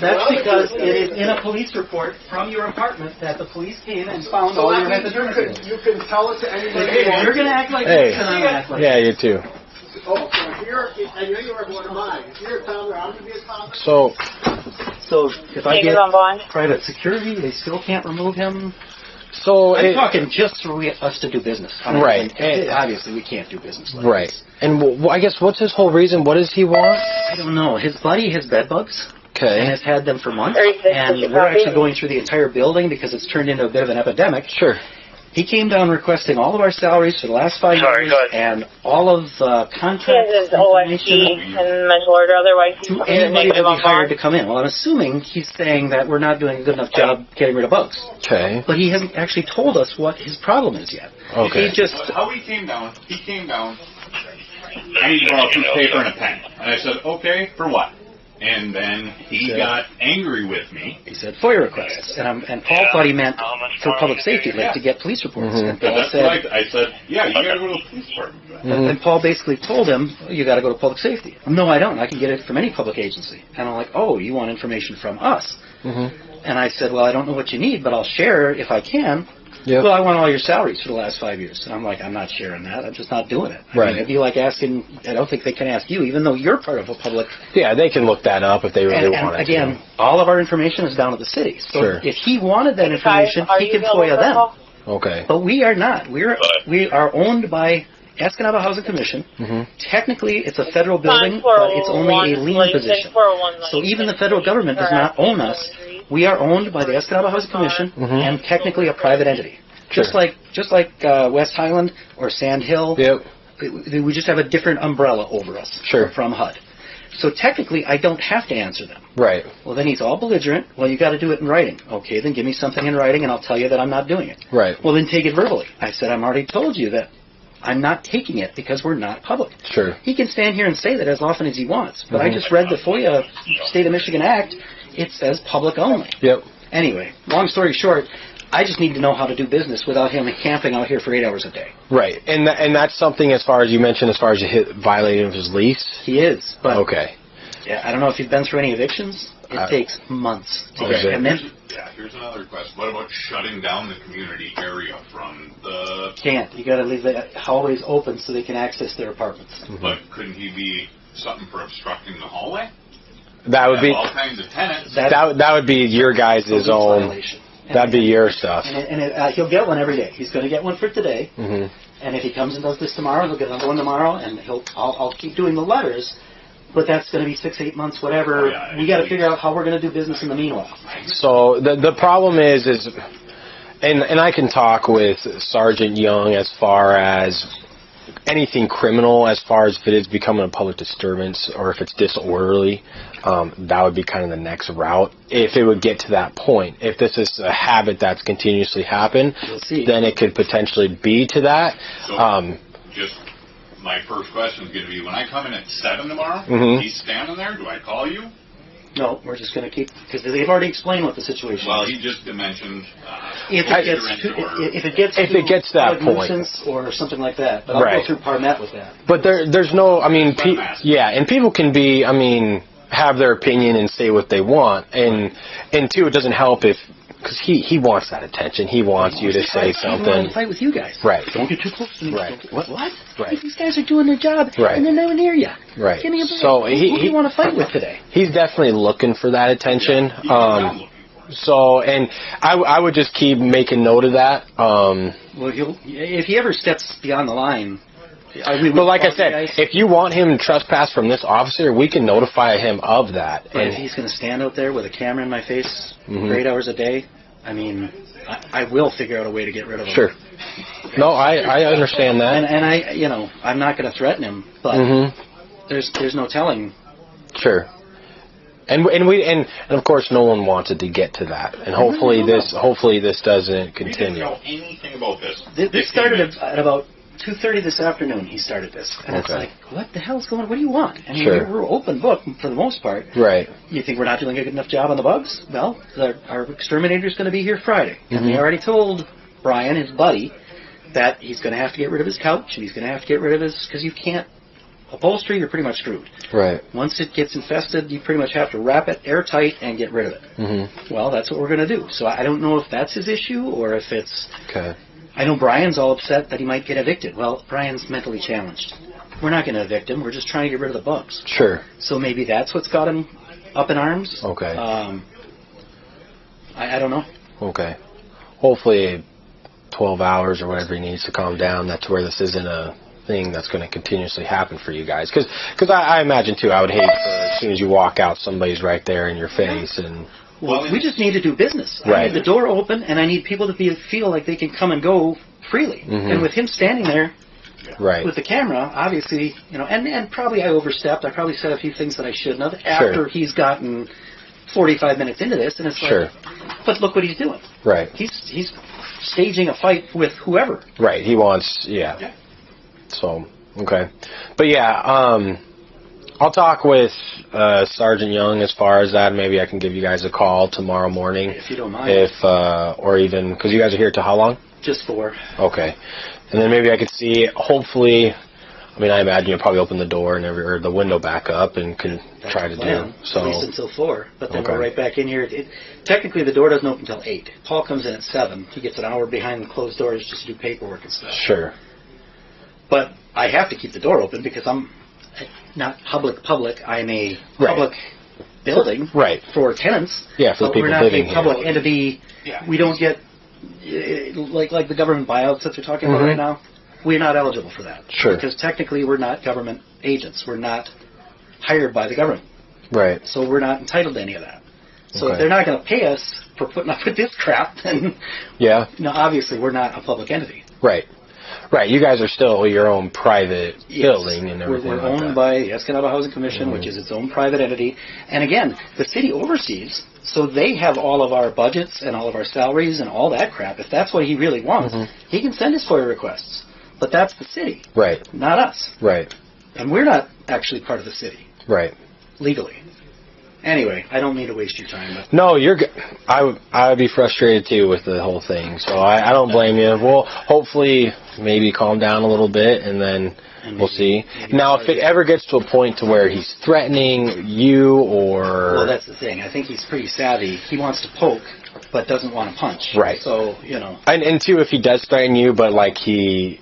That's because it is in a police report from your apartment that the police came and found all your hypodermic. You can tell it to anybody. Hey, you're going to act like this, and I'm going to act like yeah, you too. Oh, I know you're one of mine. If you're a town, I'm going to be a town. So if I get private security, they still can't remove him. So I'm talking just for us to do business. I mean, right. Obviously, we can't do business like right. this. And I guess what's his whole reason? What does he want? I don't know. His buddy has bed bugs. Okay. And has had them for months. And we're actually going through the entire building because it's turned into a bit of an epidemic. Sure. He came down requesting all of our salaries for the last 5 years and all of contract information to anybody that we hired to come in. Well, I'm assuming he's saying that we're not doing a good enough job getting rid of bugs. Okay. But he hasn't actually told us what his problem is yet. Okay. How he came down, I need to borrow a piece of paper and a pen. And I said, okay, for what? And then he got angry with me. He said FOIA requests. And Paul thought he meant for public safety, like to get police reports. Mm-hmm. And Paul I said, yeah, you got to go to the police department. Mm-hmm. And Paul basically told him, you got to go to public safety. No, I don't. I can get it from any public agency. And I'm like, oh, you want information from us? Mm-hmm. And I said, well, I don't know what you need, but I'll share if I can. Yep. Well, I want all your salaries for the last 5 years. And I'm like, I'm not sharing that. I'm just not doing it. Right. I mean, it'd be like asking, I don't think they can ask you, even though you're part of a public. Yeah, they can look that up if they really want to. And again, all of our information is down at the city. So if he wanted that information, he could FOIA them. Okay. But we are not. We are owned by Escanaba Housing Commission. Mm-hmm. Technically, it's a federal building, but it's only a lien position. So even the federal government does not own us. We are owned by the Escanaba Housing Commission and technically a private entity. Sure. Just like West Highland or Sand Hill. Yep. We just have a different umbrella over us from HUD. So technically, I don't have to answer them. Right. Well, then he's all belligerent. Well, you got to do it in writing. Okay, then give me something in writing, and I'll tell you that I'm not doing it. Right. Well, then take it verbally. I said, I'm already told you that I'm not taking it because we're not public. Sure. He can stand here and say that as often as he wants, but I just read the FOIA State of Michigan Act. It says public only. Yep. Anyway, long story short, I just need to know how to do business without him camping out here for 8 hours a day. Right. And that's something, as far as you mentioned, as far as violating of his lease? He is. But okay. Yeah, I don't know if you've been through any evictions. It takes months to get. Okay. And then, here's another question. What about shutting down the community area from the... Can't. You got to leave the hallways open so they can access their apartments. Mm-hmm. But couldn't he be something for obstructing the hallway? That would be... all kinds of tenants. That would be your guys' own... Violation. That'd be your stuff. And he'll get one every day. He's going to get one for today. Mm-hmm. And if he comes and does this tomorrow, he'll get another one tomorrow. And I'll keep doing the letters. But that's going to be 6-8 months, whatever. We got to figure out how we're going to do business in the meanwhile. So the problem is, and I can talk with Sergeant Young as far as anything criminal, as far as if it is becoming a public disturbance or if it's disorderly, that would be kind of the next route. If it would get to that point, if this is a habit that's continuously happened, then it could potentially be to that. So just my first question is going to be, when I come in at 7 tomorrow, he's standing there, do I call you? No, we're just going to keep, because they've already explained what the situation is. Well, he just mentioned if it gets to that point, nuisance or something like that. But I'll go through Parmet with that. But there's no, I mean, and people can be, I mean, have their opinion and say what they want, and two, it doesn't help if. Because he wants that attention. He wants you to say something. I want to fight with you guys. Right. Don't get too close to me. Right. What? Right. These guys are doing their job, and they're nowhere near you. Right. Give me a break. So who do you want to fight with today? He's definitely looking for that attention. And I would just keep making note of that. Well, if he ever steps beyond the line. But like I said, if you want him to trespass from this officer, we can notify him of that. But if he's going to stand out there with a camera in my face for 8 hours a day, I mean, I will figure out a way to get rid of him. Sure. No, I understand that. And I'm not going to threaten him, but there's no telling. Sure. And of course, no one wants it to get to that. And hopefully this doesn't continue. We didn't know anything about this. This started at about 2:30 this afternoon. He started this, and it's like, what the hell's going on? What do you want? I mean, we're open book for the most part. Right. You think we're not doing a good enough job on the bugs? Well, our exterminator's going to be here Friday, and they already told Brian, his buddy, that he's going to have to get rid of his couch, and he's going to have to get rid of his, because you can't upholstery, you're pretty much screwed. Right. Once it gets infested, you pretty much have to wrap it airtight and get rid of it. Mm-hmm. Well, that's what we're going to do. So I don't know if that's his issue or if it's... Okay. I know Brian's all upset that he might get evicted. Well, Brian's mentally challenged. We're not going to evict him. We're just trying to get rid of the bugs. Sure. So maybe that's what's got him up in arms. Okay. I don't know. Okay. Hopefully 12 hours or whatever he needs to calm down. That's where this isn't a thing that's going to continuously happen for you guys. Because I imagine, too, I would hate for as soon as you walk out, somebody's right there in your face. And well, we just need to do business. Right. I need the door open, and I need people to feel like they can come and go freely. Mm-hmm. And with him standing there right. with the camera, obviously, and probably I overstepped. I probably said a few things that I shouldn't have after he's gotten 45 minutes into this, and it's like, but look what he's doing. Right. He's staging a fight with whoever. Right. He wants, yeah. So, okay. But yeah, I'll talk with Sergeant Young as far as that. Maybe I can give you guys a call tomorrow morning. If you don't mind. Or even, because you guys are here till how long? Just 4. Okay. And then maybe I could see, hopefully, I mean, I imagine you'll probably open the door and or the window back up and can try to do. So at least until 4. But then we're right back in here. Technically, the door doesn't open until 8. Paul comes in at 7. He gets an hour behind the closed doors just to do paperwork and stuff. Sure. But I have to keep the door open because I'm not public. I'm a public building for tenants. Yeah, for the people living here. We're not a public entity. Yeah. We don't get, like the government buyouts that they're talking about right now. We're not eligible for that. Sure. Because technically we're not government agents. We're not hired by the government. Right. So we're not entitled to any of that. So if they're not going to pay us for putting up with this crap, then obviously we're not a public entity. Right. Right, you guys are still your own private building and everything. We're owned by the Escanaba Housing Commission, which is its own private entity. And again, the city oversees, so they have all of our budgets and all of our salaries and all that crap. If that's what he really wants, he can send his FOIA requests. But that's the city. Right. Not us. Right. And we're not actually part of the city. Right. Legally. Anyway, I don't mean to waste your time. But no, you're good. I would be frustrated, too, with the whole thing. So I don't blame you. Well, hopefully, maybe calm down a little bit, and then we'll see. Now, if it ever gets to a point to where he's threatening you or... Well, that's the thing. I think he's pretty savvy. He wants to poke, but doesn't want to punch. Right. So, And too, if he does threaten you, but, like, he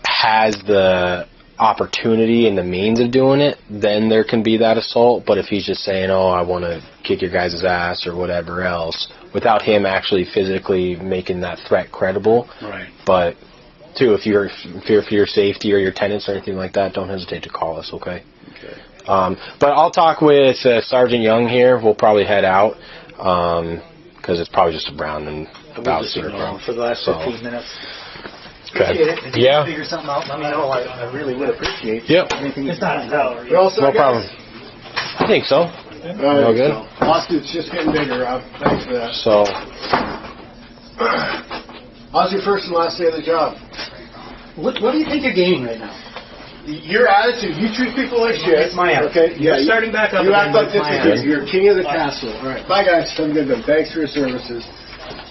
has the opportunity and the means of doing it, then there can be that assault. But if he's just saying, oh, I want to kick your guys' ass or whatever else, without him actually physically making that threat credible. Right. But, too, if you're fear for your safety or your tenants or anything like that, don't hesitate to call us, okay? Okay. But I'll talk with Sergeant Young here. We'll probably head out because it's probably just around and about for the last 15 minutes. Okay. If you can figure something out, let me know. I really would appreciate anything. It's not salary. No problem. I think so. All good. Lawsuit's just getting bigger, Rob. Thanks for that. So, how's your first and last day of the job? What do you think you're gaining right now? Your attitude. You treat people like shit. It's my attitude. Okay. Yeah. Starting back up. You act like this is you're king of the castle. All right. Bye, guys. Have a good one. Thanks for your services.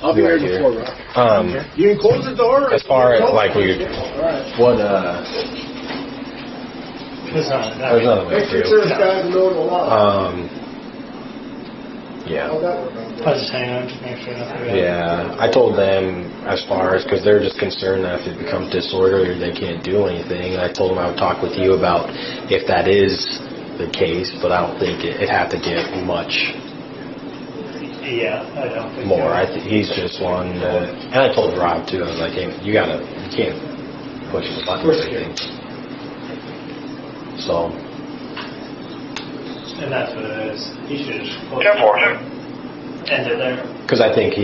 I'll be here before, Rob. You can close the door. As far as what there's another way Make sure service guys know the law. Yeah. I just hang on, just make sure nothing. Yeah, I told them as far as because they're just concerned that if it becomes disorderly, they can't do anything. And I told them I would talk with you about if that is the case, but I don't think it'd have to get much. Yeah, I don't think more. He's just one. And I told Rob too. I was like, hey, you can't push the button or anything. So. And that's what it is. He should just end it there. Because I think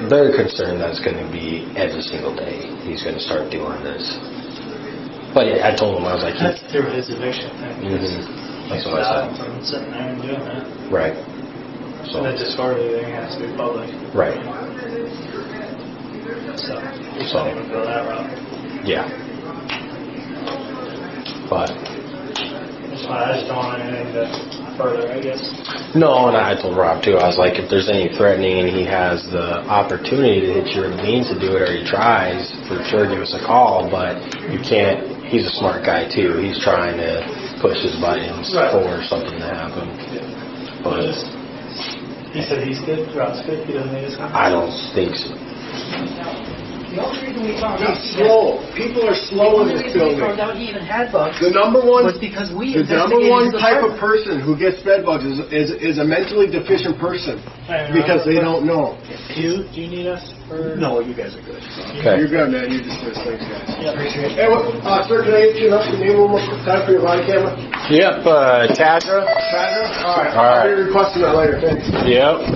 they're concerned that it's going to be every single day he's going to start doing this. But I told him, I was like, that's through his eviction thing. That's what I said. From sitting there and doing that. Right. So the disorderly thing has to be public. Right. So you can't even go that route. Yeah. But I just don't want anything to further, I guess. No, and I told Rob too. I was like, if there's any threatening and he has the opportunity to hit you or the means to do it, or he tries, for sure give us a call. But you can't. He's a smart guy too. He's trying to pushes buttons for something to happen. But he said he's good. Rob's good. He doesn't need his car. I don't think so. The only reason we found out He's slow. People are slow in this building. found out he even had bugs The number one was because we The number investigated one his type of apartment. person who gets bed bugs is a mentally deficient person because they don't know. Do you need us for? No, you guys are good. Okay. You're good, man. You're dismissed. Thanks, guys. Yeah, appreciate it. Hey, sir, can I get your name one more time for your body camera? Yep, Tadra. All right. All right. I'll be requesting that later. Thanks. Yep.